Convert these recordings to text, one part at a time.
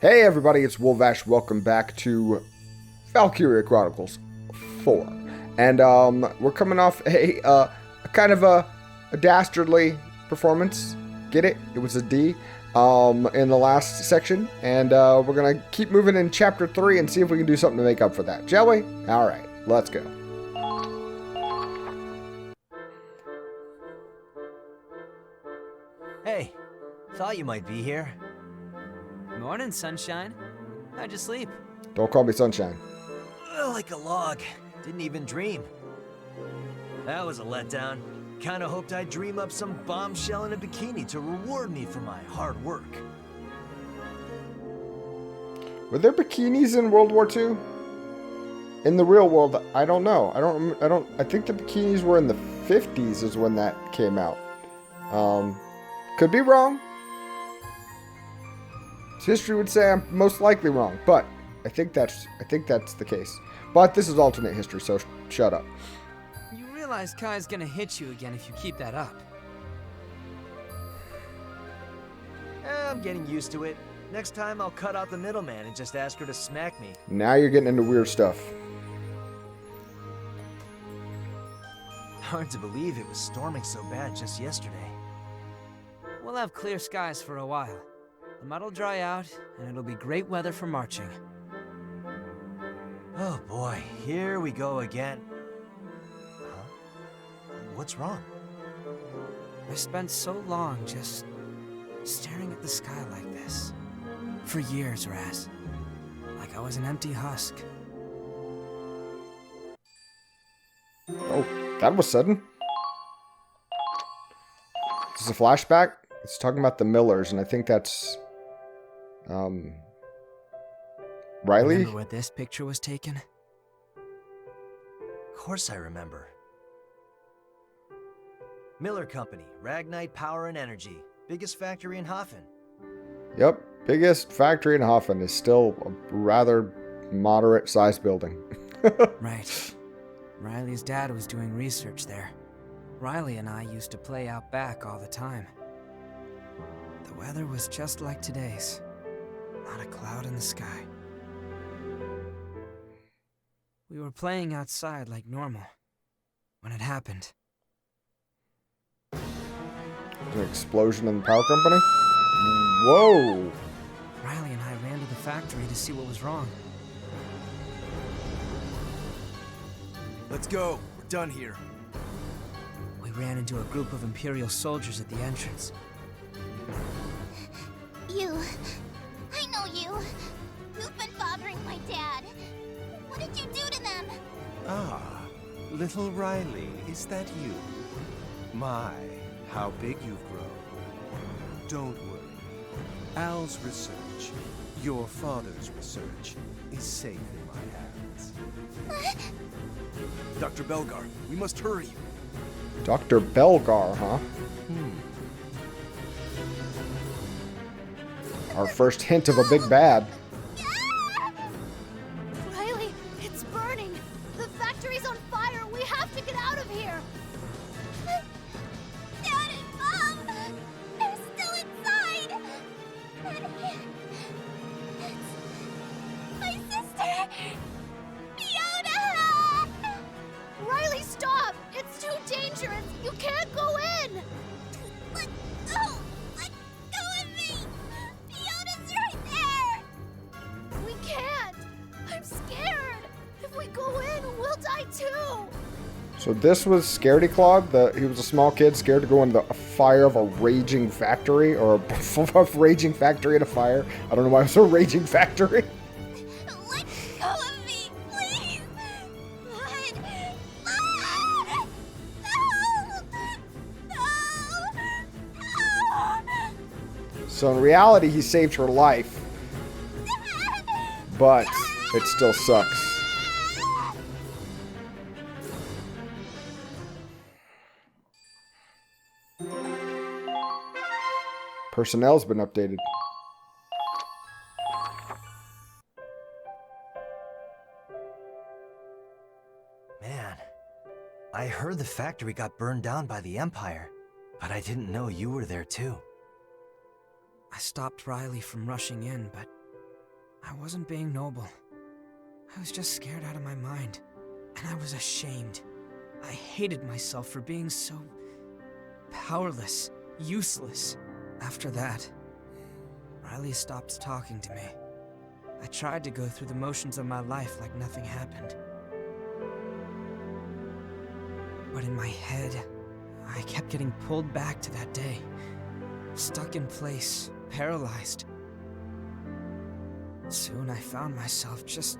Hey everybody, it's Wolvash. Welcome back to Valkyria Chronicles 4. And we're coming off a kind of a dastardly performance. Get it? It was a D in the last section. And we're going to keep moving in Chapter 3 and see if we can do something to make up for that. Shall we? Alright, let's go. Hey, thought you might be here. Morning, sunshine. How'd you sleep? Don't call me Sunshine. Like a log. Didn't even dream. That was a letdown. Kinda hoped I'd dream up some bombshell in a bikini to reward me for my hard work. Were there bikinis in World War II? In the real world, I don't know. I think the bikinis were in the 50s is when that came out. Could be wrong. History would say I'm most likely wrong, but I think that's the case. But this is alternate history, so shut up. You realize Kai's gonna hit you again if you keep that up. I'm getting used to it. Next time I'll cut out the middleman and just ask her to smack me. Now you're getting into weird stuff. Hard to believe it was storming so bad just yesterday. We'll have clear skies for a while. The mud'll dry out, and it'll be great weather for marching. Oh boy, here we go again. Huh? What's wrong? I spent so long just staring at the sky like this. For years, Raz. Like I was an empty husk. Oh, that was sudden. This is a flashback. It's talking about the Millers, and I think that's Riley? Remember where this picture was taken? Of course I remember. Miller Company, Ragnite Power and Energy. Biggest factory in Hafen. Yep, biggest factory in Hafen is still a rather moderate sized building. Right. Riley's dad was doing research there. Riley and I used to play out back all the time. The weather was just like today's. Not a cloud in the sky. We were playing outside like normal when it happened. An explosion in the power company? Whoa! Riley and I ran to the factory to see what was wrong. Let's go. We're done here. We ran into a group of imperial soldiers at the entrance. You. I know you. You've been bothering my dad. What did you do to them? Ah, little Riley, is that you? My, how big you've grown. Don't worry. Al's research, your father's research, is safe in my hands. Dr. Belgar, we must hurry. Dr. Belgar, huh? Our first hint of a big bad. Riley, it's burning. The factory's on fire. We have to get out of here. Dad and Mom, they're still inside. It's my sister, Fiona. Riley, stop. It's too dangerous. You can't go in. Let go. Let go of me. Fiona's right there! We can't! I'm scared! If we go in, we'll die too! So this was Scaredy Claude. He was a small kid scared to go into the fire of a raging factory, or a raging factory in a fire. I don't know why it was a raging factory. Let go of me, please! Blood! No! So in reality, he saved her life, but it still sucks. Personnel's been updated. Man, I heard the factory got burned down by the Empire, but I didn't know you were there too. I stopped Riley from rushing in, but I wasn't being noble. I was just scared out of my mind. And I was ashamed. I hated myself for being so powerless, useless. After that, Riley stopped talking to me. I tried to go through the motions of my life like nothing happened. But in my head, I kept getting pulled back to that day. Stuck in place, paralyzed. Soon I found myself just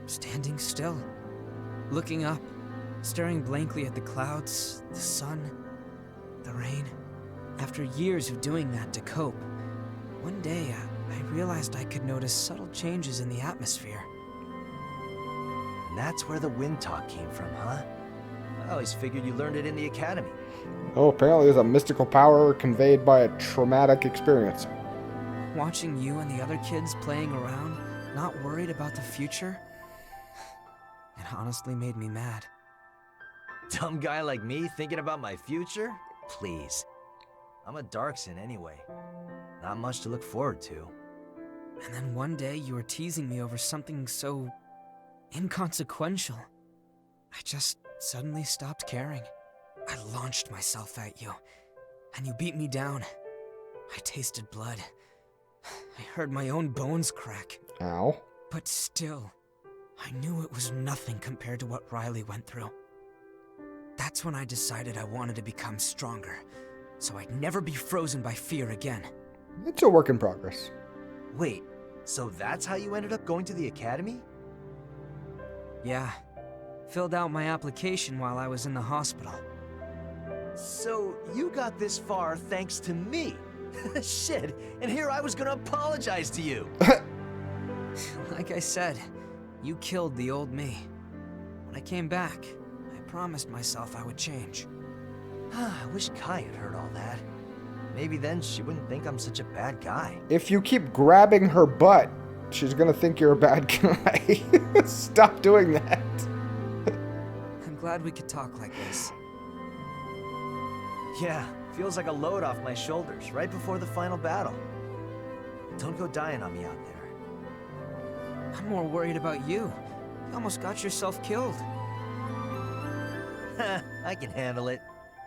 standing still, looking up, staring blankly at the clouds, the sun, the rain. After years of doing that to cope, one day I realized I could notice subtle changes in the atmosphere. And that's where the wind talk came from, huh? I always figured you learned it in the academy. Oh, apparently there's a mystical power conveyed by a traumatic experience. Watching you and the other kids playing around, not worried about the future, it honestly made me mad. Dumb guy like me thinking about my future? Please. I'm a Darcsen anyway. Not much to look forward to. And then one day you were teasing me over something so inconsequential. I just suddenly stopped caring. I launched myself at you, and you beat me down. I tasted blood. I heard my own bones crack. Ow. But still, I knew it was nothing compared to what Riley went through. That's when I decided I wanted to become stronger, so I'd never be frozen by fear again. It's a work in progress. Wait, so that's how you ended up going to the academy? Yeah. Filled out my application while I was in the hospital. So you got this far thanks to me. Shit, and here I was gonna apologize to you. Like I said, you killed the old me. When I came back, I promised myself I would change. I wish Kai had heard all that. Maybe then she wouldn't think I'm such a bad guy. If you keep grabbing her butt, she's gonna think you're a bad guy. Stop doing that. I'm glad we could talk like this. Yeah, feels like a load off my shoulders right before the final battle. Don't go dying on me out there. I'm more worried about you. You almost got yourself killed. I can handle it.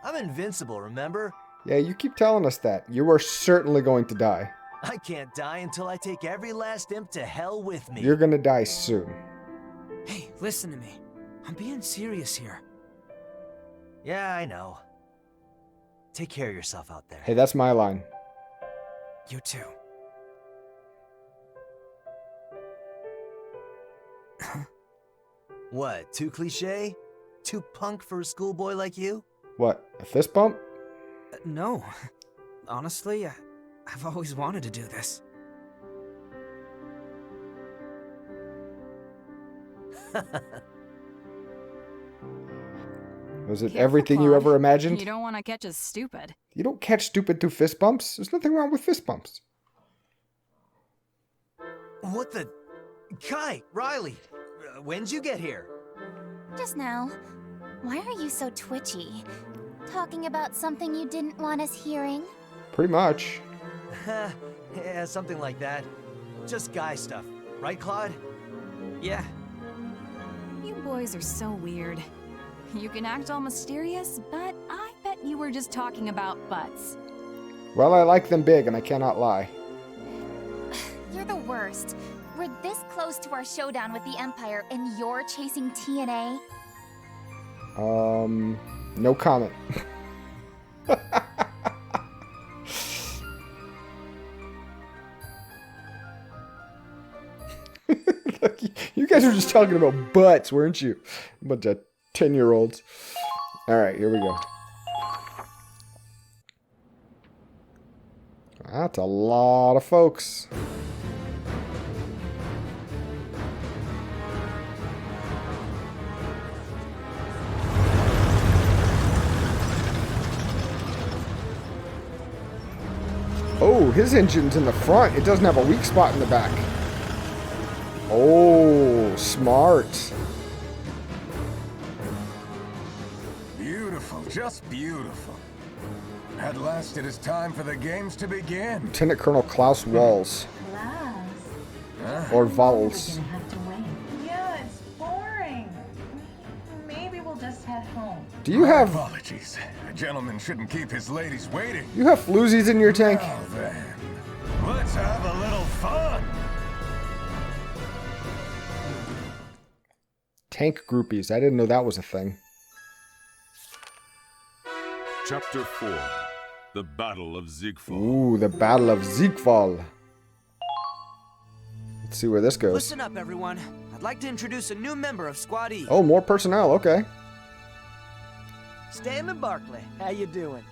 I'm invincible, remember? Yeah, you keep telling us that. You are certainly going to die. I can't die until I take every last imp to hell with me. You're gonna die soon. Hey, listen to me. I'm being serious here. Yeah, I know. Take care of yourself out there. Hey, that's my line. You too. What, too cliche? Too punk for a schoolboy like you? What, a fist bump? No. Honestly, I've always wanted to do this. Was it Careful, everything you Claude. ever imagined? You don't want to catch us stupid. You don't catch stupid through fist bumps. There's nothing wrong with fist bumps. What the... Kai, Riley, when'd you get here? Just now. Why are you so twitchy? Talking about something you didn't want us hearing? Pretty much. Yeah, something like that. Just guy stuff. Right, Claude? Yeah. You boys are so weird. You can act all mysterious, but I bet you were just talking about butts. Well, I like them big, and I cannot lie. You're the worst. We're this close to our showdown with the Empire, and you're chasing TNA? No comment. You guys were just talking about butts, weren't you? A bunch of 10-year-olds. Alright, here we go. That's a lot of folks. Oh, his engine's in the front. It doesn't have a weak spot in the back. Oh, smart. Beautiful, just beautiful. At last it is time for the games to begin. Lieutenant Colonel Klaus Walz. Klaus, Or Walz. Gonna have to wait. Yeah, it's boring. Maybe we'll just head home. Do you have... Apologies. A gentleman shouldn't keep his ladies waiting. You have floozies in your tank? Now then, let's have a little fun. Tank groupies. I didn't know that was a thing. Chapter 4. The Battle of Ziegfall. Ooh, the Battle of Ziegfall. Let's see where this goes. Listen up, everyone. I'd like to introduce a new member of Squad E. Oh, more personnel. Okay. Stanley Barkley, how you doing?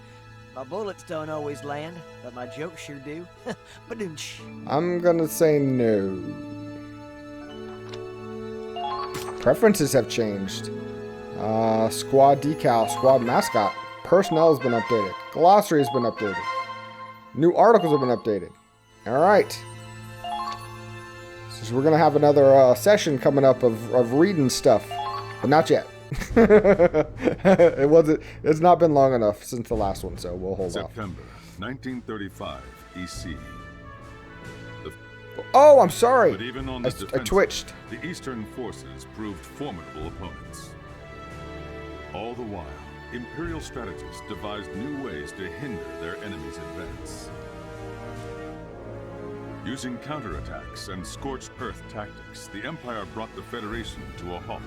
My bullets don't always land, but my jokes sure do. Ba-doonch. I'm gonna say no. Preferences have changed. Squad decal, squad mascot. Personnel has been updated. Glossary has been updated. New articles have been updated. Alright. So we're gonna have another session coming up of reading stuff. But not yet. It's not been long enough since the last one, so we'll hold off. September 1935 EC. Oh, I'm sorry. But even on the I twitched. The Eastern forces proved formidable opponents. All the while, Imperial strategists devised new ways to hinder their enemy's advance. Using counterattacks and scorched earth tactics, the Empire brought the Federation to a halt,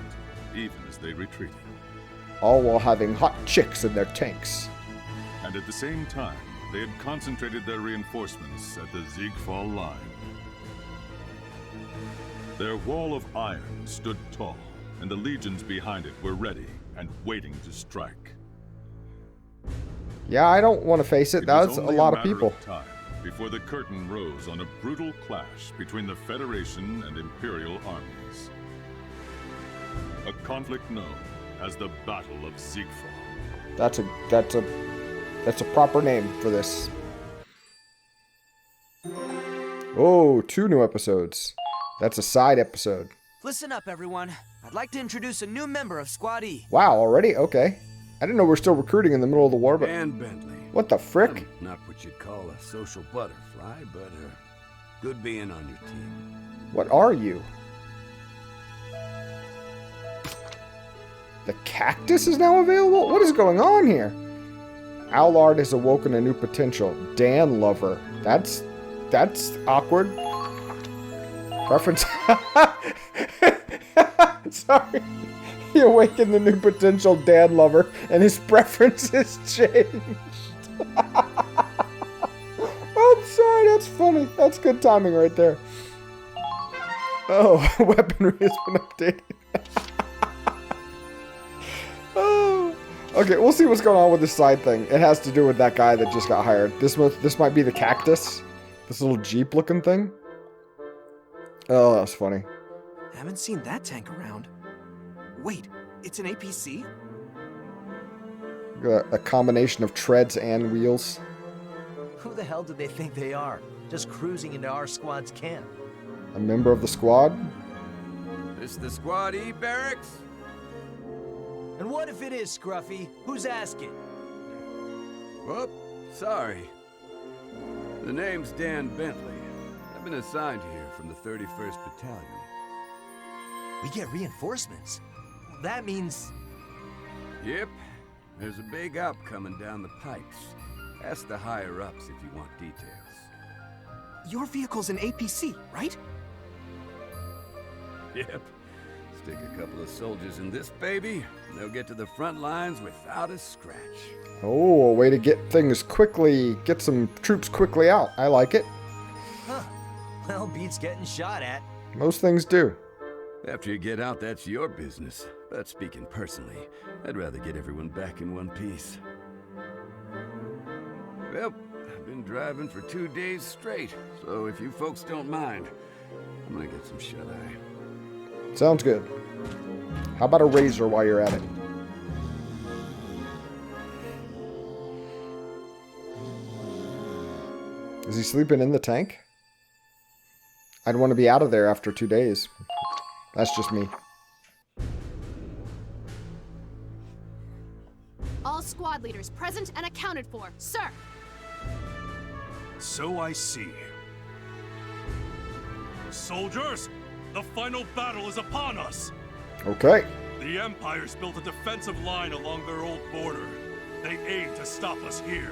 even as they retreated. All while having hot chicks in their tanks. And at the same time, they had concentrated their reinforcements at the Ziegfall line. Their wall of iron stood tall, and the legions behind it were ready and waiting to strike. Yeah, I don't want to face it. That's a lot of people. Time before the curtain rose on a brutal clash between the Federation and Imperial armies. A conflict known as the Battle of Ziegfall. That's a proper name for this. Oh, 2 new episodes. That's a side episode. Listen up, everyone. I'd like to introduce a new member of Squad E. Wow, already? Okay. I didn't know we're still recruiting in the middle of the war, but... Dan Bentley. What the frick? I'm not what you'd call a social butterfly, but good being on your team. What are you? The cactus is now available? What is going on here? Allard has awoken a new potential. Dan Lover. That's awkward. Preference. Sorry. He awakened the new potential Dan Lover, and his preferences changed. I'm sorry, that's funny. That's good timing right there. Oh, weaponry has been updated. Oh. Okay, we'll see what's going on with this side thing. It has to do with that guy that just got hired. This might be the cactus. This little Jeep looking thing. Oh, that was funny. Haven't seen that tank around. Wait, it's an APC? A combination of treads and wheels. Who the hell do they think they are? Just cruising into our squad's camp. A member of the squad? This the Squad E barracks? And what if it is, Scruffy? Who's asking? Whoop, sorry. The name's Dan Bentley. I've been assigned here from the 31st Battalion. We get reinforcements. That means... Yep. There's a big op coming down the pipes. Ask the higher-ups if you want details. Your vehicle's an APC, right? Yep. Stick a couple of soldiers in this baby, and they'll get to the front lines without a scratch. Oh, a way to get things quickly, get some troops quickly out. I like it. Huh. Well, beats getting shot at. Most things do. After you get out, that's your business. But speaking personally, I'd rather get everyone back in one piece. Well, I've been driving for 2 days straight, so if you folks don't mind, I'm gonna get some shut-eye. Sounds good. How about a razor while you're at it? Is he sleeping in the tank? I'd want to be out of there after 2 days. That's just me. All squad leaders present and accounted for, sir. So I see. Soldiers, the final battle is upon us. Okay. The Empire's built a defensive line along their old border. They aim to stop us here.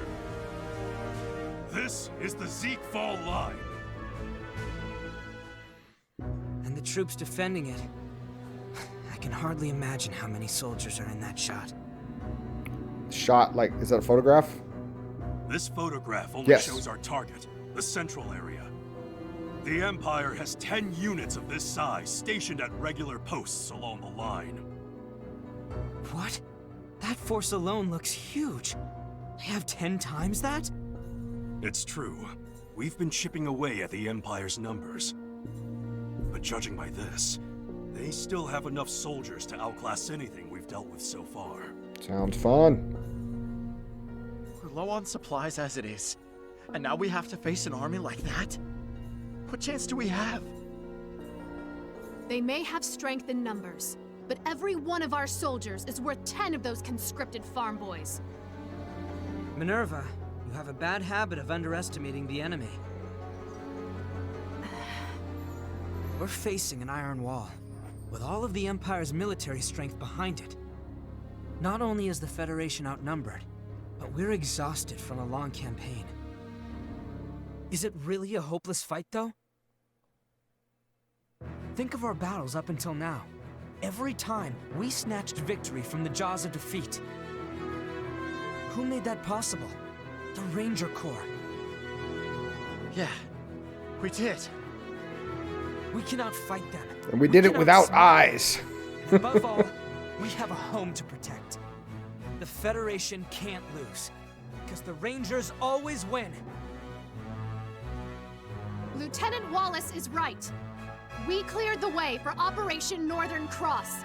This is the Zeekfall line. And the troops defending it. I can hardly imagine how many soldiers are in that shot. Shot, like, is that a photograph? This photograph only shows our target, the central area. The Empire has 10 units of this size stationed at regular posts along the line. What? That force alone looks huge. They have 10 times that? It's true. We've been chipping away at the Empire's numbers. But judging by this, they still have enough soldiers to outclass anything we've dealt with so far. Sounds fun. We're low on supplies as it is. And now we have to face an army like that? What chance do we have? They may have strength in numbers, but every one of our soldiers is worth 10 of those conscripted farm boys. Minerva, you have a bad habit of underestimating the enemy. We're facing an iron wall, with all of the Empire's military strength behind it. Not only is the Federation outnumbered, but we're exhausted from a long campaign. Is it really a hopeless fight, though? Think of our battles up until now. Every time, we snatched victory from the jaws of defeat. Who made that possible? The Ranger Corps. Yeah, we did. We cannot fight them. And we did it without eyes. Above all, we have a home to protect. The Federation can't lose, because the Rangers always win. Lieutenant Wallace is right. We cleared the way for Operation Northern Cross.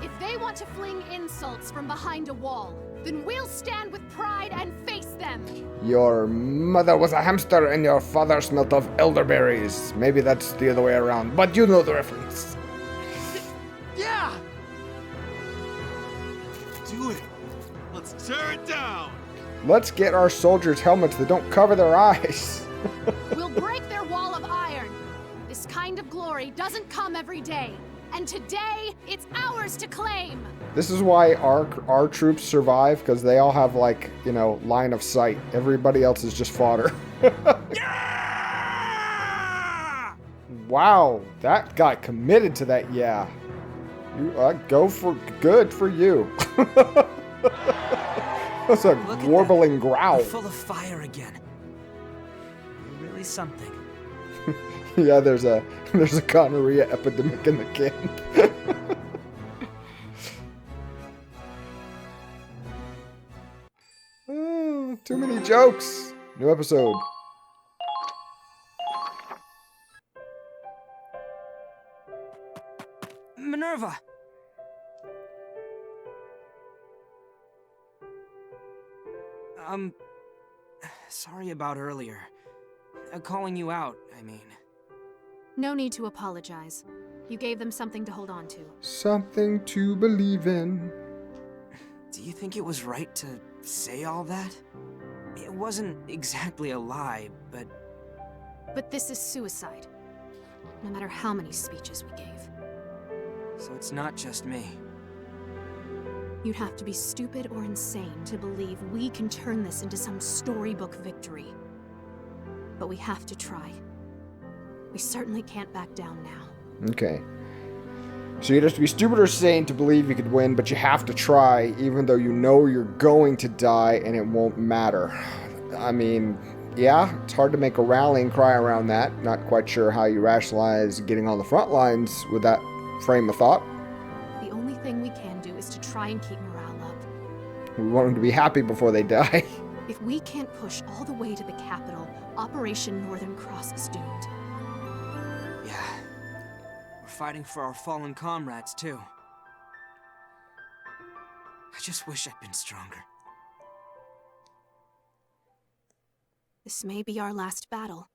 If they want to fling insults from behind a wall, then we'll stand with pride and face them. Your mother was a hamster and your father smelt of elderberries. Maybe that's the other way around, but you know the reference. Yeah! Do it. Let's tear it down. Let's get our soldiers helmets that don't cover their eyes. We'll break their wall of iron. This kind of glory doesn't come every day. And today, it's ours to claim. This is why our troops survive, because they all have, like, you know, line of sight. Everybody else is just fodder. Yeah! Wow, that guy committed to that, yeah. You good for you. That's a warbling growl. We're full of fire again. You're really something. Yeah, there's a gonorrhea epidemic in the camp. Oh, too many jokes. New episode. Minerva! Sorry about earlier. Calling you out, I mean. No need to apologize. You gave them something to hold on to. Something to believe in. Do you think it was right to say all that? It wasn't exactly a lie, but... But this is suicide. No matter how many speeches we gave. So it's not just me. You'd have to be stupid or insane to believe we can turn this into some storybook victory. But we have to try. We certainly can't back down now. Okay. So you'd have to be stupid or sane to believe you could win, but you have to try, even though you know you're going to die and it won't matter. I mean, yeah, it's hard to make a rallying cry around that. Not quite sure how you rationalize getting on the front lines with that frame of thought. The only thing we can do is to try and keep morale up. We want them to be happy before they die. If we can't push all the way to the capital, Operation Northern Cross is doomed. Yeah. We're fighting for our fallen comrades, too. I just wish I'd been stronger. This may be our last battle,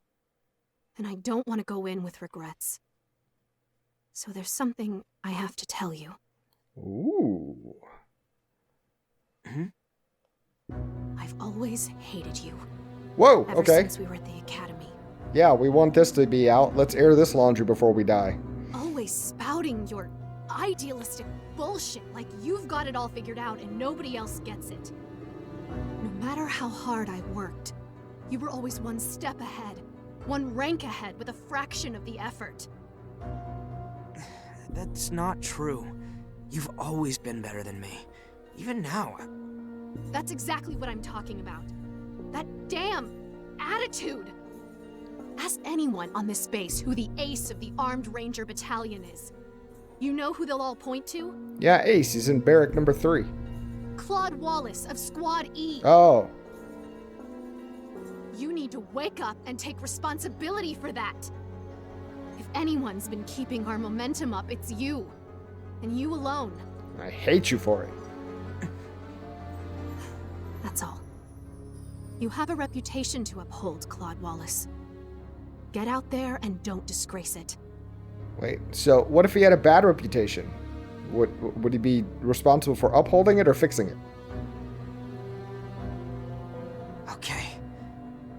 and I don't want to go in with regrets. So there's something I have to tell you. Ooh. I've always hated you. Whoa, Ever okay. since we were at the academy. Yeah, we want this to be out. Let's air this laundry before we die. Always spouting your idealistic bullshit like you've got it all figured out and nobody else gets it. No matter how hard I worked, you were always one step ahead, one rank ahead with a fraction of the effort. That's not true. You've always been better than me. Even now. That's exactly what I'm talking about. That damn attitude. Ask anyone on this base who the ace of the Armed Ranger Battalion is. You know who they'll all point to? Yeah, Ace. He's in barrack number 3. Claude Wallace of Squad E. Oh. You need to wake up and take responsibility for that. If anyone's been keeping our momentum up, it's you. And you alone. I hate you for it. That's all. You have a reputation to uphold, Claude Wallace. Get out there and don't disgrace it. Wait, so what if he had a bad reputation? Would he be responsible for upholding it or fixing it? Okay.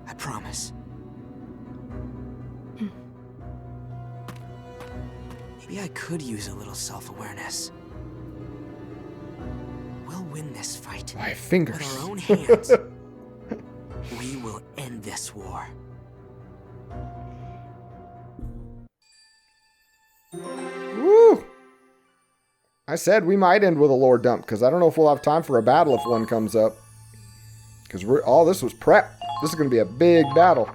I promise. Maybe I could use a little self-awareness. We'll win this fight. My fingers. With our own hands. We will end this war. Woo! I said we might end with a lore dump, because I don't know if we'll have time for a battle if one comes up. Because all this was prep. This is going to be a big battle.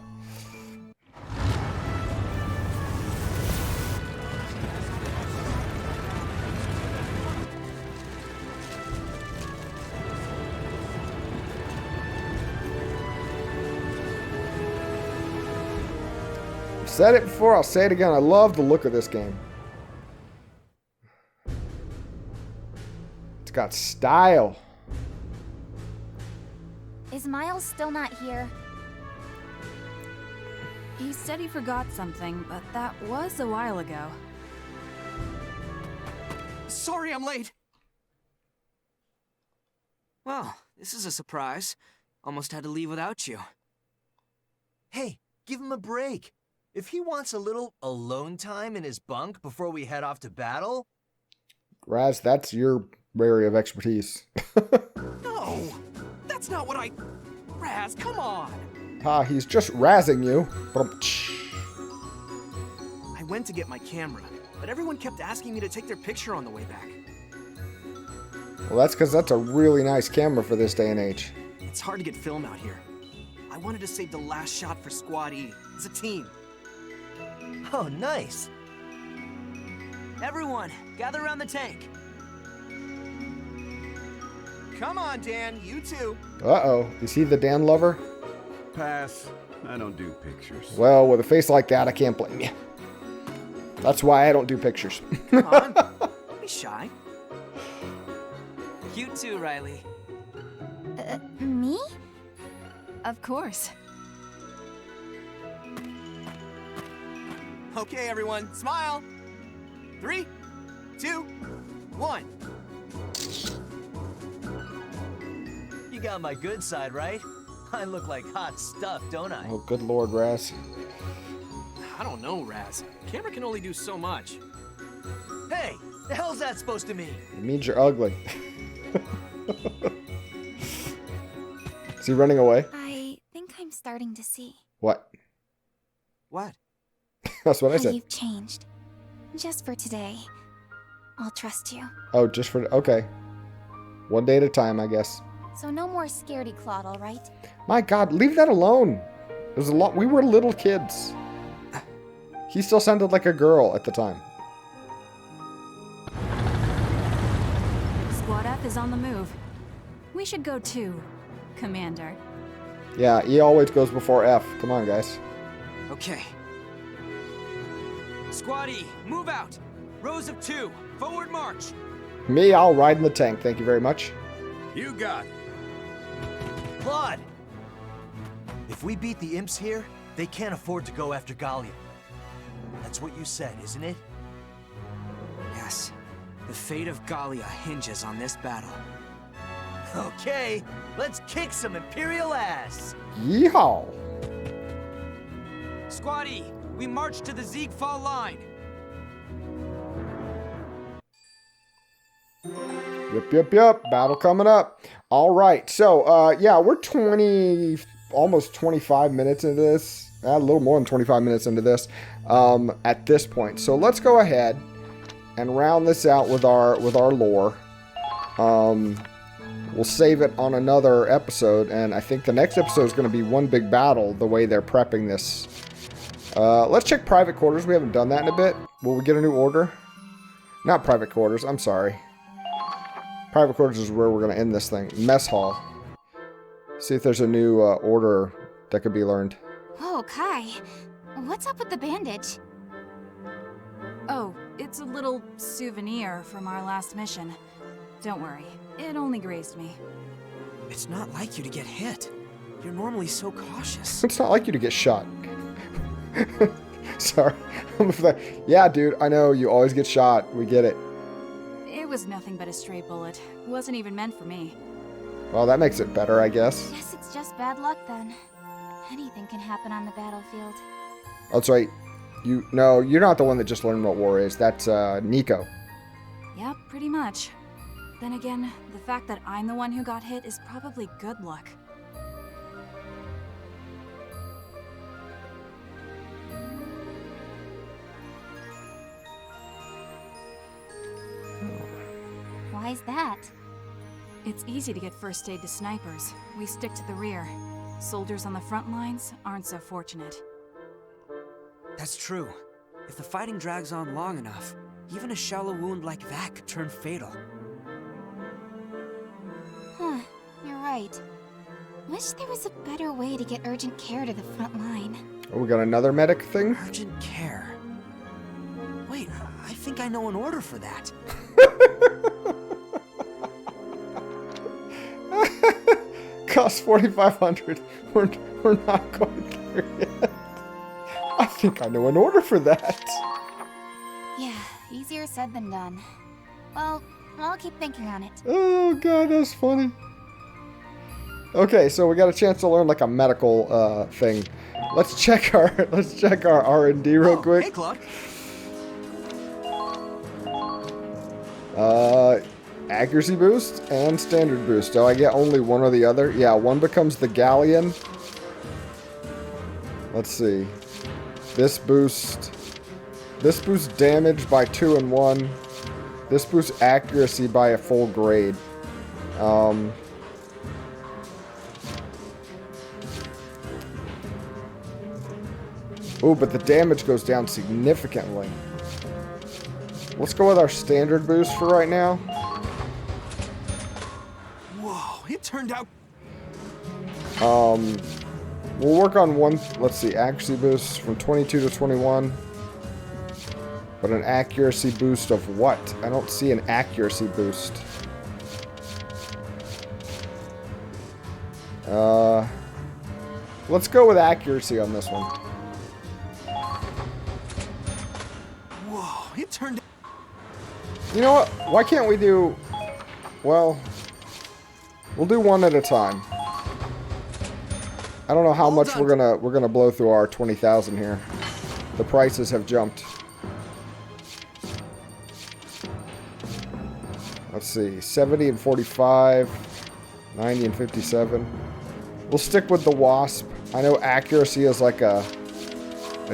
I've said it before, I'll say it again. I love the look of this game. It's got style. Is Miles still not here? He said he forgot something, but that was a while ago. Sorry I'm late. Well, this is a surprise. Almost had to leave without you. Hey, give him a break. If he wants a little alone time in his bunk before we head off to battle... Raz, that's your area of expertise. No! That's not what I... Raz, come on! Ha, he's just razzing you. I went to get my camera, but everyone kept asking me to take their picture on the way back. Well, that's because that's a really nice camera for this day and age. It's hard to get film out here. I wanted to save the last shot for Squad E, as a team. Oh, nice. Everyone, gather around the tank. Come on, Dan, you too. Uh-oh. Is he the Dan lover? Pass. I don't do pictures. Well, with a face like that, I can't blame you. That's why I don't do pictures. Come on. Don't be shy. You too, Riley. Me? Of course. Okay, everyone, smile. 3, 2, 1. You got my good side, right? I look like hot stuff, don't I? Oh, good lord, Raz. I don't know, Raz. Camera can only do so much. Hey, the hell's that supposed to mean? It means you're ugly. Is he running away? I think I'm starting to see. What? What? That's what I said. You've changed. Just for today. I'll trust you. Oh, just for... Okay. One day at a time, I guess. So no more scaredy Claude, all right? My God, leave that alone. It was a lot. We were little kids. He still sounded like a girl at the time. Squad F is on the move. We should go too, Commander. Yeah, E always goes before F. Come on, guys. Okay. Squad E, move out. Rows of 2, forward march. Me, I'll ride in the tank. Thank you very much. You got it. Claude! If we beat the imps here, they can't afford to go after Gallia. That's what you said, isn't it? Yes. The fate of Gallia hinges on this battle. Okay, let's kick some imperial ass! Yeehaw! Squad E, we march to the Ziegfall line. Yep. Battle coming up. All right. So, yeah, we're almost 25 minutes into this. A little more than 25 minutes into this at this point. So let's go ahead and round this out with our lore. We'll save it on another episode, and I think the next episode is going to be one big battle, the way they're prepping this. Let's check private quarters. We haven't done that in a bit. Will we get a new order? Not private quarters. I'm sorry. Private quarters is where we're going to end this thing. Mess hall. See if there's a new order that could be learned. Whoa, Kai. What's up with the bandage? Oh, it's a little souvenir from our last mission. Don't worry, it only grazed me. It's not like you to get hit. You're normally so cautious. It's not like you to get shot. Sorry. Yeah, dude, I know you always get shot. We get it. It was nothing but a stray bullet. Wasn't even meant for me. Well, that makes it better, I guess. Guess it's just bad luck then. Anything can happen on the battlefield. That's right. No, you're not the one that just learned what war is. That's Nico. Yep, pretty much. Then again, the fact that I'm the one who got hit is probably good luck. Why's that? It's easy to get first aid to snipers. We stick to the rear. Soldiers on the front lines aren't so fortunate. That's true. If the fighting drags on long enough, even a shallow wound like that could turn fatal. Huh, you're right. Wish there was a better way to get urgent care to the front line. Oh, we got another medic thing? Urgent care? Wait, I think I know an order for that. Cost 4,500. We're not going there yet. I think I know an order for that. Yeah, easier said than done. Well, I'll keep thinking on it. Oh god, that's funny. Okay, so we got a chance to learn like a medical thing. Let's check our R&D real quick. Hey, Claude. Accuracy boost and standard boost. Do I get only one or the other? Yeah, one becomes the galleon. Let's see. This boosts damage by 2 and 1. This boosts accuracy by a full grade. Ooh, but the damage goes down significantly. Let's go with our standard boost for right now. Whoa, it turned out... We'll work on one, let's see, accuracy boost from 22 to 21. But an accuracy boost of what? I don't see an accuracy boost. Let's go with accuracy on this one. Whoa, it turned... You know what? Why can't we do... Well, we'll do one at a time. I don't know how much we're gonna blow through our 20,000 here. The prices have jumped. Let's see, 70 and 45, 90 and 57. We'll stick with the Wasp. I know accuracy is like a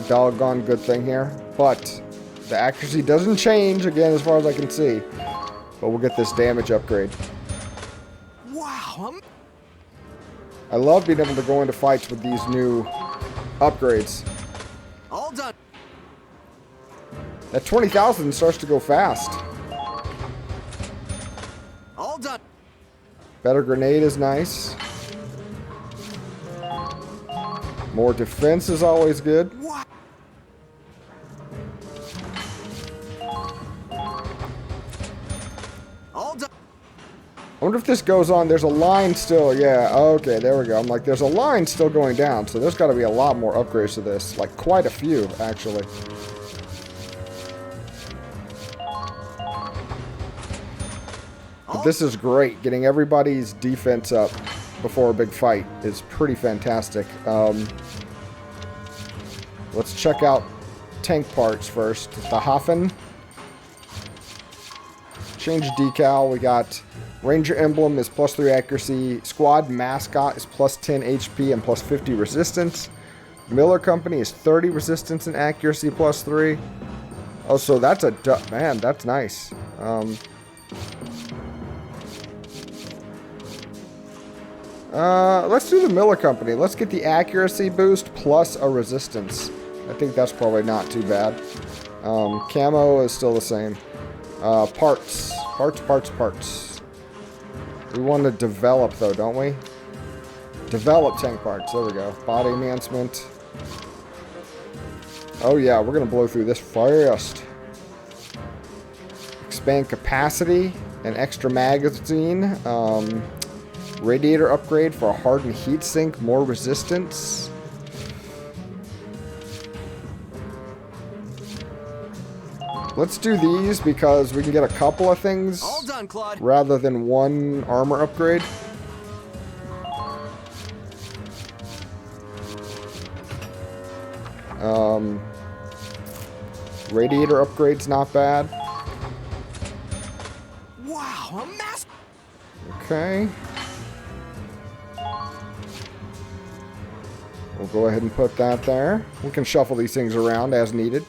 doggone good thing here, but the accuracy doesn't change again as far as I can see. But we'll get this damage upgrade. Wow, I love being able to go into fights with these new upgrades. all done. That 20,000 starts to go fast. All done. Better grenade is nice. More defense is always good. Wow. All done. I wonder if this goes on. There's a line still. Yeah, okay, there we go. I'm like, there's a line still going down, so there's got to be a lot more upgrades to this. Like, quite a few, actually. But this is great. Getting everybody's defense up before a big fight is pretty fantastic. Let's check out tank parts first. The Hafen. Change decal. We got Ranger emblem is +3 accuracy. Squad mascot is +10 HP and +50 resistance. Miller Company is 30 resistance and accuracy +3. Oh, so that's a... Man, that's nice. Let's do the Miller Company. Let's get the accuracy boost plus a resistance. I think that's probably not too bad. Camo is still the same. Parts. Parts. We want to develop, though, don't we? Develop tank parts. There we go. Body enhancement. Oh, yeah. We're going to blow through this fast. Expand capacity. An extra magazine. Radiator upgrade for a hardened heatsink. More resistance. Let's do these because we can get a couple of things all done, Claude, rather than one armor upgrade. Radiator upgrade's not bad. Wow, a mass. Okay. We'll go ahead and put that there. We can shuffle these things around as needed.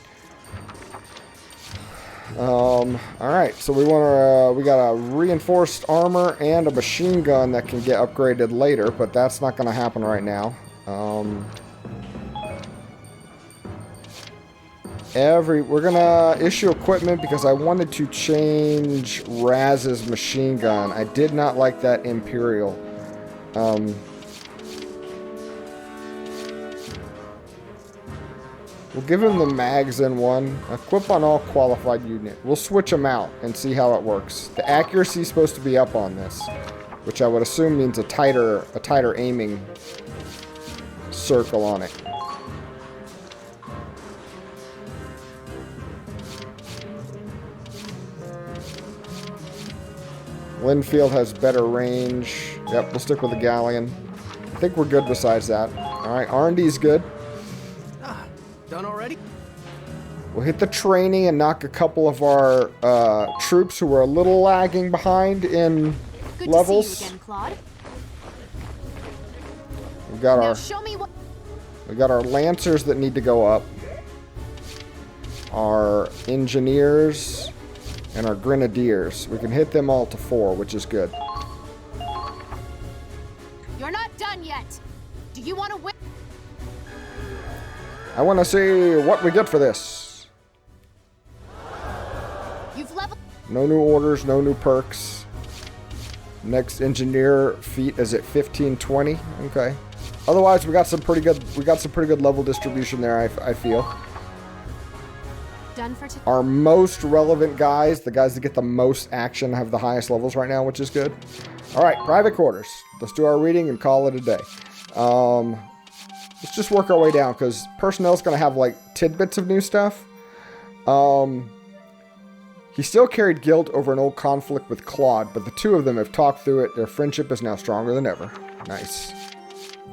Alright, so we got a reinforced armor and a machine gun that can get upgraded later, but that's not going to happen right now. We're going to issue equipment because I wanted to change Raz's machine gun. I did not like that Imperial. We'll give him the mags in one. Equip on all qualified unit. We'll switch them out and see how it works. The accuracy is supposed to be up on this, which I would assume means a tighter aiming circle on it. Linfield has better range. Yep, we'll stick with the Galleon. I think we're good besides that. Alright, R&D's good. Done already? We'll hit the training and knock a couple of our troops who are a little lagging behind in Good levels. To see you again, Claude. We got Now our show me what. we got our Lancers that need to go up. Our Engineers and our Grenadiers. We can hit them all to 4, which is good. You're not done yet. Do you want to win? I want to see what we get for this. You've leveled. No new orders, no new perks. Next engineer feat is at 1520. Okay. Otherwise, we got some pretty good level distribution there. I feel. Done for today. Our most relevant guys, the guys that get the most action, have the highest levels right now, which is good. All right, private quarters. Let's do our reading and call it a day. Let's just work our way down, because personnel's going to have, like, tidbits of new stuff. He still carried guilt over an old conflict with Claude, but the two of them have talked through it. Their friendship is now stronger than ever. Nice.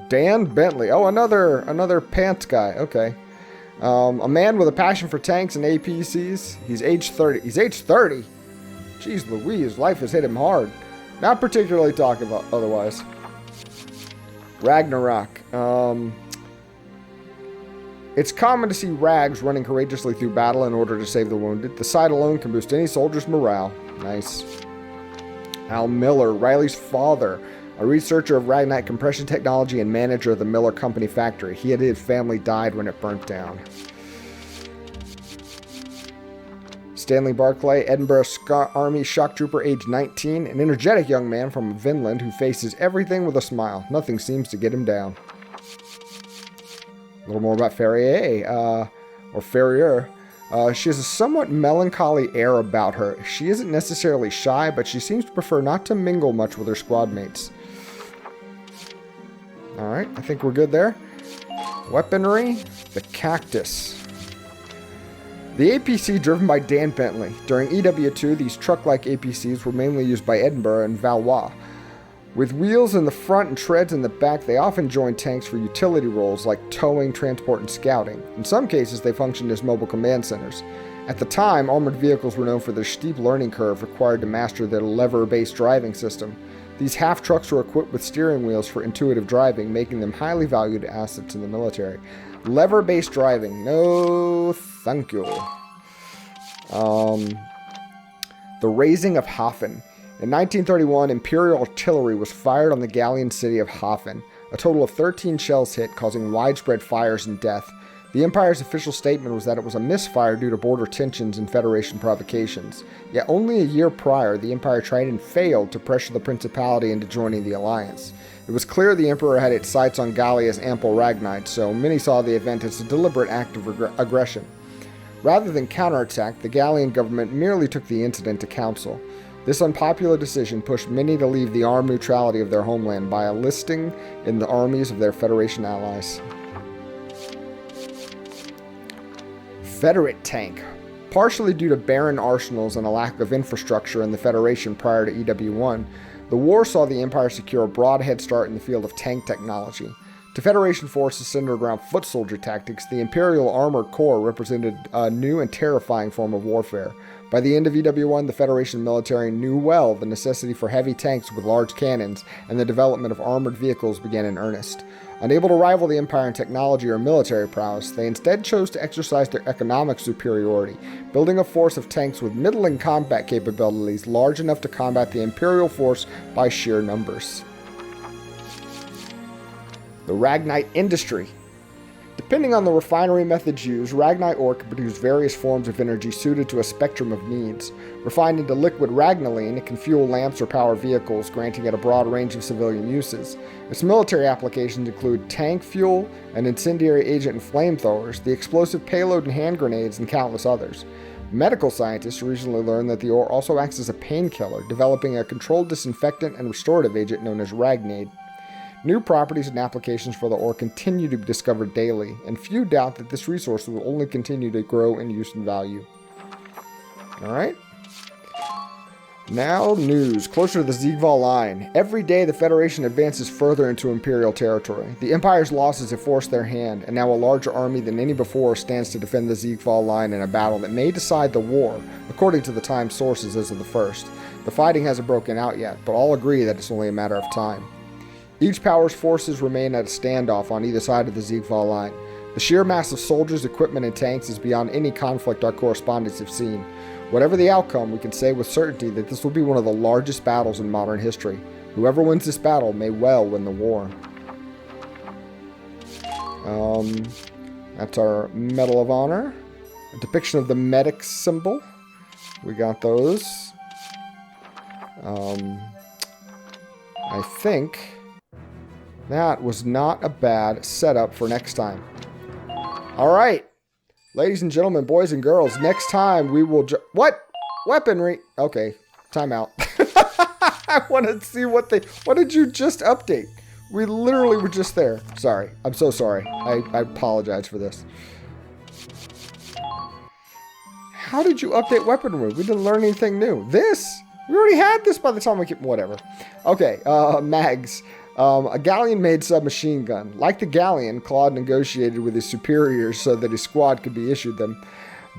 Dan Bentley. Oh, another pants guy. Okay. A man with a passion for tanks and APCs. He's age 30. He's age 30? Jeez Louise, life has hit him hard. Not particularly talkative otherwise. Ragnarok. It's common to see rags running courageously through battle in order to save the wounded. The sight alone can boost any soldier's morale. Nice. Al Miller, Riley's father, a researcher of Ragnite compression technology and manager of the Miller Company factory. He and his family died when it burnt down. Stanley Barclay, Edinburgh Army shock trooper, age 19, an energetic young man from Vinland who faces everything with a smile. Nothing seems to get him down. A little more about Ferrier, or Ferrier. She has a somewhat melancholy air about her. She isn't necessarily shy, but she seems to prefer not to mingle much with her squad mates. Alright, I think we're good there. Weaponry, the Cactus. The APC driven by Dan Bentley. During EW2, these truck-like APCs were mainly used by Edinburgh and Valois. With wheels in the front and treads in the back, they often joined tanks for utility roles like towing, transport, and scouting. In some cases, they functioned as mobile command centers. At the time, armored vehicles were known for their steep learning curve required to master their lever-based driving system. These half-trucks were equipped with steering wheels for intuitive driving, making them highly valued assets in the military. Lever-based driving. No, thank you. The Razing of Hafen. In 1931, Imperial artillery was fired on the Gallian city of Hafen. A total of 13 shells hit, causing widespread fires and death. The Empire's official statement was that it was a misfire due to border tensions and Federation provocations. Yet only a year prior, the Empire tried and failed to pressure the Principality into joining the alliance. It was clear the Emperor had its sights on Gallia's ample Ragnite, so many saw the event as a deliberate act of aggression. Rather than counterattack, the Gallian government merely took the incident to council. This unpopular decision pushed many to leave the armed neutrality of their homeland by enlisting in the armies of their Federation allies. Federate tank. Partially due to barren arsenals and a lack of infrastructure in the Federation prior to EW1, the war saw the Empire secure a broad head start in the field of tank technology. To Federation forces centered around foot soldier tactics, the Imperial Armored Corps represented a new and terrifying form of warfare. By the end of EW1, the Federation military knew well the necessity for heavy tanks with large cannons, and the development of armored vehicles began in earnest. Unable to rival the Empire in technology or military prowess, they instead chose to exercise their economic superiority, building a force of tanks with middling combat capabilities large enough to combat the Imperial force by sheer numbers. The Ragnite industry. Depending on the refinery methods used, Ragnite ore can produce various forms of energy suited to a spectrum of needs. Refined into liquid Ragnaline, it can fuel lamps or power vehicles, granting it a broad range of civilian uses. Its military applications include tank fuel, an incendiary agent and flamethrowers, the explosive payload and hand grenades, and countless others. Medical scientists recently learned that the ore also acts as a painkiller, developing a controlled disinfectant and restorative agent known as Ragnade. New properties and applications for the ore continue to be discovered daily, and few doubt that this resource will only continue to grow in use and value. Alright. Now, news. Closer to the Ziegval line. Every day the Federation advances further into Imperial territory. The Empire's losses have forced their hand, and now a larger army than any before stands to defend the Ziegval line in a battle that may decide the war, according to the Times sources as of the first. The fighting hasn't broken out yet, but all agree that it's only a matter of time. Each power's forces remain at a standoff on either side of the Ziegval line. The sheer mass of soldiers, equipment, and tanks is beyond any conflict our correspondents have seen. Whatever the outcome, we can say with certainty that this will be one of the largest battles in modern history. Whoever wins this battle may well win the war. That's our Medal of Honor. A depiction of the medic symbol. We got those. I think that was not a bad setup for next time. Alright. Ladies and gentlemen, boys and girls, next time we will what? Weaponry. Okay, time out. I want to see what did you just update? We literally were just there. Sorry. I'm so sorry. I apologize for this. How did you update weaponry? We didn't learn anything new. This? We already had this by the time we get... Whatever. Okay, mags. A Gallian-made submachine gun. Like the Gallian, Claude negotiated with his superiors so that his squad could be issued them.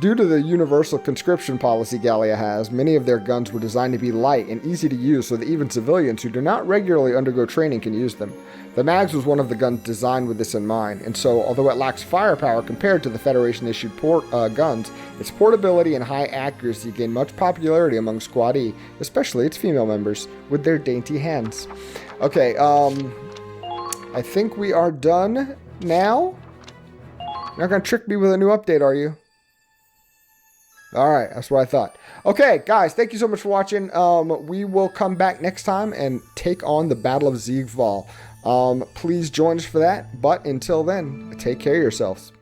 Due to the universal conscription policy Gallia has, many of their guns were designed to be light and easy to use so that even civilians who do not regularly undergo training can use them. The Mags was one of the guns designed with this in mind, and so, although it lacks firepower compared to the Federation-issued guns, its portability and high accuracy gained much popularity among Squad E, especially its female members, with their dainty hands. Okay, I think we are done now. You're not going to trick me with a new update, are you? Alright, that's what I thought. Okay, guys, thank you so much for watching. We will come back next time and take on the Battle of Ziegval. Please join us for that. But until then, take care of yourselves.